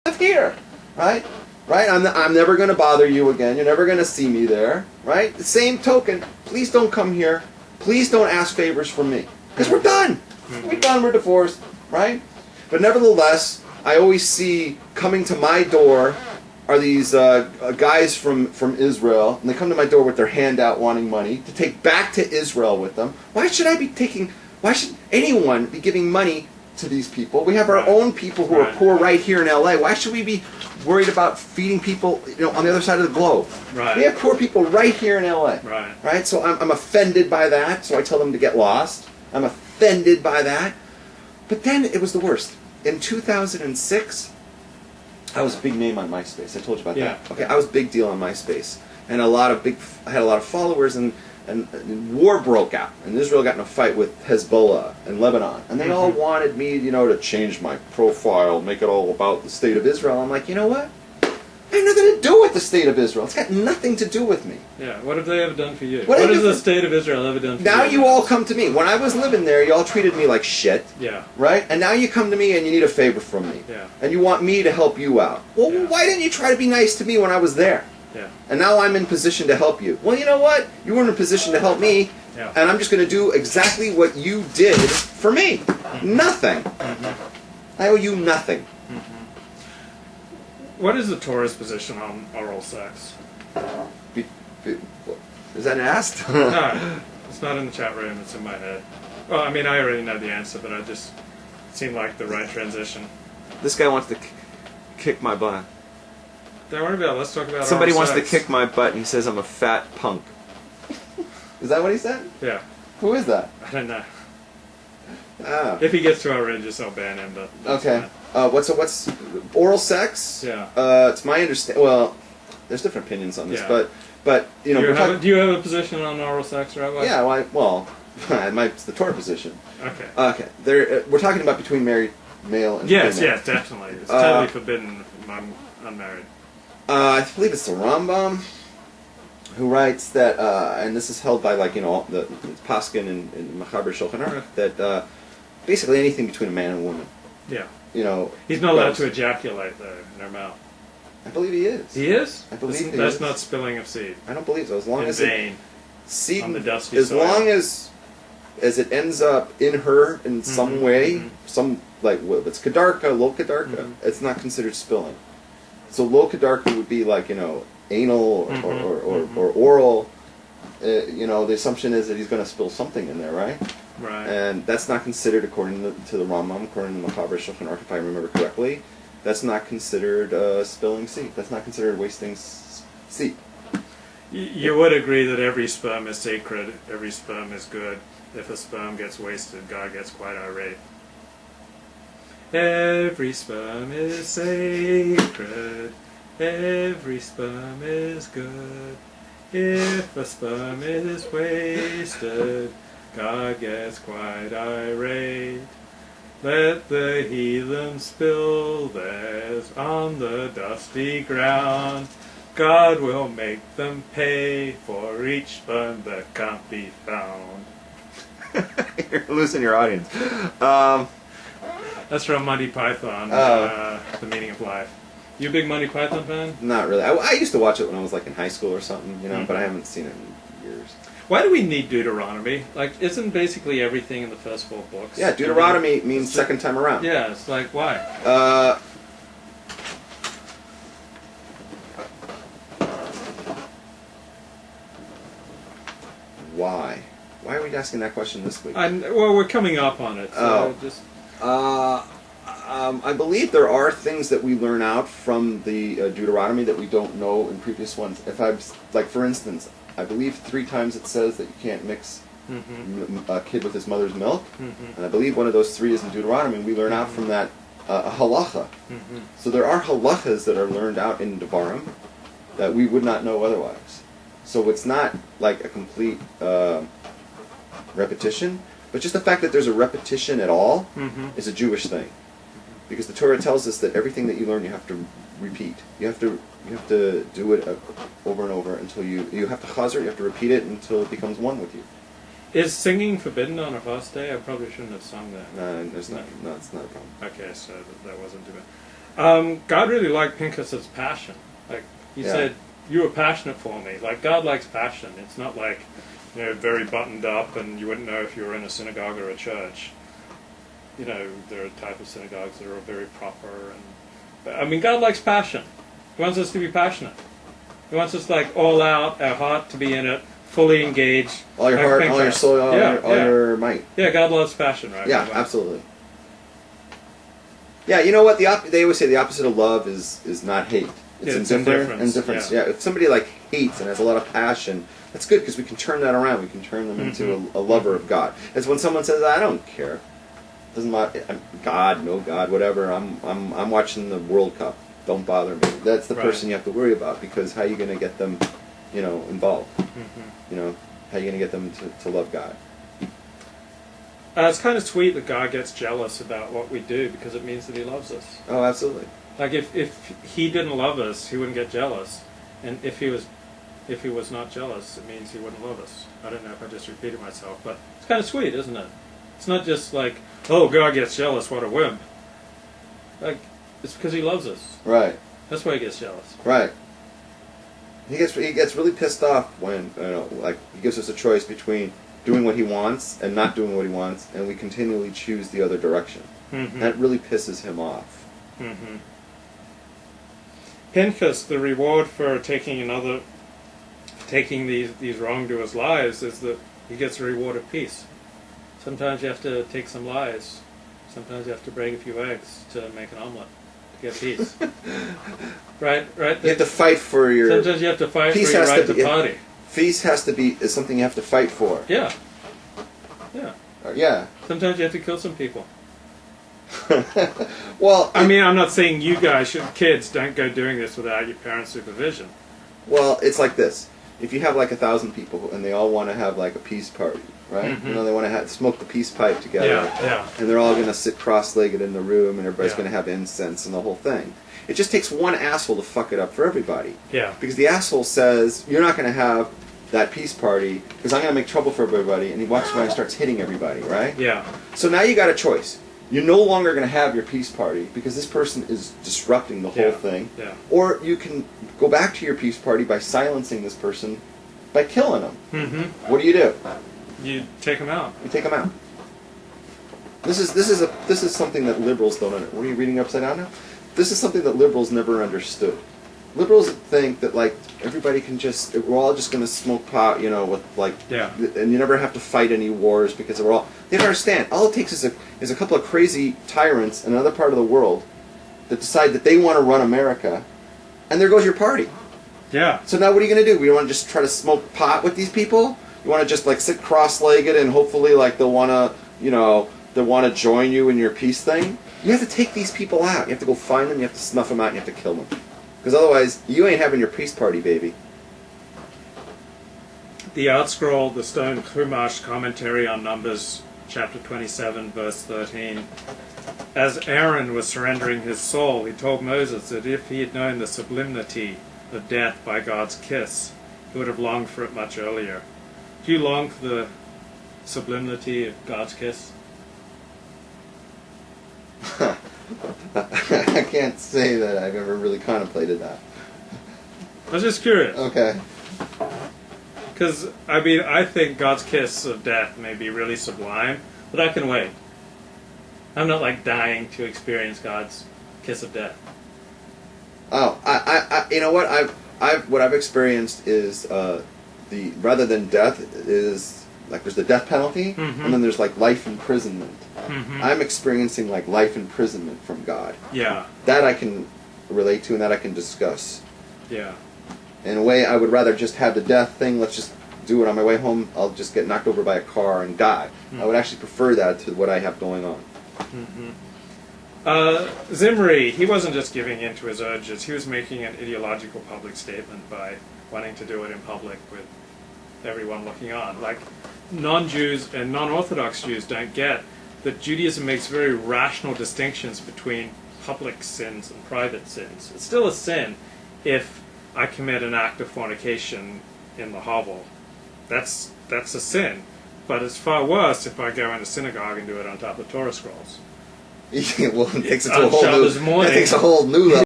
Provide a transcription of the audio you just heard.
live here, right? Right? I'm never going to bother you again. You're never going to see me there, right? The same token, please don't come here. Please don't ask favors from me. Because we're done. We're done. We're divorced, right? But nevertheless, I always see coming to my door are these guys from Israel, and they come to my door with their hand out wanting money to take back to Israel with them. Why should anyone be giving money to these people? We have our own people who are poor right here in LA. Why should we be worried about feeding people, on the other side of the globe? Right. We have poor people right here in LA. Right. So I'm offended by that, so I tell them to get lost. I'm offended by that. But then it was the worst. In 2006, I was a big name on MySpace. I told you about that. Okay, I was a big deal on MySpace. And I had a lot of followers, and war broke out. And Israel got in a fight with Hezbollah and Lebanon. And they all wanted me, to change my profile, make it all about the state of Israel. I'm like, you know what? I have nothing to do with the state of Israel. It's got nothing to do with me. Yeah, what have they ever done for you? What has the state of Israel ever done for you? Now you all come to me. When I was living there, you all treated me like shit. Yeah. Right? And now you come to me and you need a favor from me. Yeah. And you want me to help you out. Well, why didn't you try to be nice to me when I was there? Yeah. And now I'm in position to help you. Well, you know what? You weren't in a position to help me. Yeah. And I'm just going to do exactly what you did for me. Nothing. I owe you nothing. What is the Torah's position on oral sex? Is that asked? No, it's not in the chat room. It's in my head. Well, I mean, I already know the answer, but it just seemed like the right transition. This guy wants to kick my butt. Don't worry about it. Let's talk about Somebody oral wants sex. to kick my butt and he says I'm a fat punk. Is that what he said? Yeah. Who is that? I don't know. Ah. If he gets too outrageous, I'll ban him. But okay. What's oral sex? Yeah. It's my understanding. Well, there's different opinions on this, but do you have a position on oral sex, right? Yeah. It's the Torah position. Okay. Okay. We're talking about between married male and female. Yes, definitely. It's totally forbidden among unmarried. I believe it's the Rambam who writes that, and this is held by the Paskin and Machaber Shulchan Aruch, that basically anything between a man and a woman. Yeah. He's not allowed to ejaculate though in their mouth. I believe he is. He is? I believe he is. That's not spilling of seed. I don't believe so. As long in as vain. Seed, on the dusty as soil. long as it ends up in her in some way, some if it's kedarka, lo kedarka, it's not considered spilling. So lo kedarka would be anal or oral. The assumption is that he's going to spill something in there, right? Right. And that's not considered, according to the Rambam, according to the Machaber Shulchan Aruch, if I remember correctly, that's not considered spilling seed. That's not considered wasting seed. You would agree that every sperm is sacred, every sperm is good. If a sperm gets wasted, God gets quite irate. Every sperm is sacred, every sperm is good. If a sperm is wasted, God gets quite irate. Let the heathen spill theirs on the dusty ground. God will make them pay for each sperm that can't be found. You're losing your audience. That's from Monty Python, The Meaning of Life. You a big Monty Python fan? Not really. I used to watch it when I was in high school or something, but I haven't seen it in years. Why do we need Deuteronomy? Isn't basically everything in the first 4 books? Yeah, Deuteronomy means second time around. Yeah, it's why? Why? Why are we asking that question this week? Well, we're coming up on it. So I believe there are things that we learn out from the Deuteronomy that we don't know in previous ones. For instance, I believe 3 times it says that you can't mix a kid with his mother's milk, and I believe one of those 3 is in Deuteronomy. We learn out from that a halacha. So there are halachas that are learned out in Devarim that we would not know otherwise. So it's not like a complete repetition, but just the fact that there's a repetition at all is a Jewish thing. Because the Torah tells us that everything that you learn you have to repeat. You have to do it over and over until you have to chazer, you have to repeat it until it becomes one with you. Is singing forbidden on a fast day? I probably shouldn't have sung that. No, it's not a problem. Okay, so that wasn't too bad. God really liked Pinchas' passion. Like he said, "You were passionate for me." Like God likes passion. It's not like very buttoned up, and you wouldn't know if you were in a synagogue or a church. There are type of synagogues that are very proper, and God likes passion. He wants us to be passionate. He wants us all out, our heart to be in it, fully engaged. All your heart, all your soul, all your might. Yeah, God loves passion, right? Yeah, absolutely. Yeah, you know what? They always say the opposite of love is not hate. It's indifference. Yeah, if somebody hates and has a lot of passion, that's good because we can turn that around. We can turn them into a lover of God. It's when someone says, "I don't care, doesn't matter, God, no God, whatever. I'm watching the World Cup. Don't bother me." That's the person you have to worry about because how are you going to get them, involved? How are you going to get them to love God? It's kind of sweet that God gets jealous about what we do because it means that He loves us. Oh, absolutely. Like if He didn't love us, He wouldn't get jealous, and if He was not jealous, it means He wouldn't love us. I don't know if I just repeated myself, but it's kind of sweet, isn't it? It's not just like, oh, God gets jealous, what a wimp. Like it's because He loves us. Right. That's why He gets jealous. Right. He gets really pissed off when He gives us a choice between doing what He wants and not doing what He wants, and we continually choose the other direction. That really pisses Him off. Pinchas, the reward for taking these wrongdoers' lives is that he gets a reward of peace. Sometimes you have to take some lies. Sometimes you have to break a few eggs to make an omelet to get peace. Right. You have to fight for your. Sometimes you have to fight for your right to party. Peace is something you have to fight for. Yeah. Yeah. Sometimes you have to kill some people. Well, I'm not saying you guys, kids, don't go doing this without your parents' supervision. Well, it's like this. If you have 1,000 people and they all want to have a peace party, right? They want to smoke the peace pipe together. And they're all going to sit cross-legged in the room and everybody's going to have incense and the whole thing. It just takes one asshole to fuck it up for everybody. Yeah. Because the asshole says, you're not going to have that peace party because I'm going to make trouble for everybody, and he walks around and starts hitting everybody, right? Yeah. So now you got a choice. You're no longer going to have your peace party because this person is disrupting the whole thing. Yeah. Or you can go back to your peace party by silencing this person by killing them. What do? You take them out. You take them out. This is something that liberals don't understand. What are you reading upside down now? This is something that liberals never understood. Liberals think that everybody can we're all just going to smoke pot, and you never have to fight any wars because we're all. They don't understand. All it takes is a couple of crazy tyrants in another part of the world that decide that they want to run America, and there goes your party. Yeah. So now what are you going to do? We want to just try to smoke pot with these people? You want to just sit cross-legged and hopefully they'll want to join you in your peace thing? You have to take these people out. You have to go find them. You have to snuff them out. And you have to kill them. Because otherwise, you ain't having your peace party, baby. The Outscroll, the Stone Chumash commentary on Numbers, chapter 27, verse 13. As Aaron was surrendering his soul, he told Moses that if he had known the sublimity of death by God's kiss, he would have longed for it much earlier. Do you long for the sublimity of God's kiss? I can't say that I've ever really contemplated that. I was just curious. Okay. Because, I think God's kiss of death may be really sublime, but I can wait. I'm not dying to experience God's kiss of death. Oh, I you know what I've experienced is rather than death is there's the death penalty and then there's life imprisonment. I'm experiencing life imprisonment from God. Yeah. That I can relate to and that I can discuss. Yeah. In a way, I would rather just have the death thing. Let's just do it on my way home. I'll just get knocked over by a car and die. I would actually prefer that to what I have going on. Zimri, he wasn't just giving in to his urges. He was making an ideological public statement by wanting to do it in public with everyone looking on. Non-Jews and non-Orthodox Jews don't get that Judaism makes very rational distinctions between public sins and private sins. It's still a sin if I commit an act of fornication in the hovel. That's a sin. But it's far worse if I go into synagogue and do it on top of Torah scrolls. Well, it takes it to On a whole new. Shabbos morning. It takes a whole new level.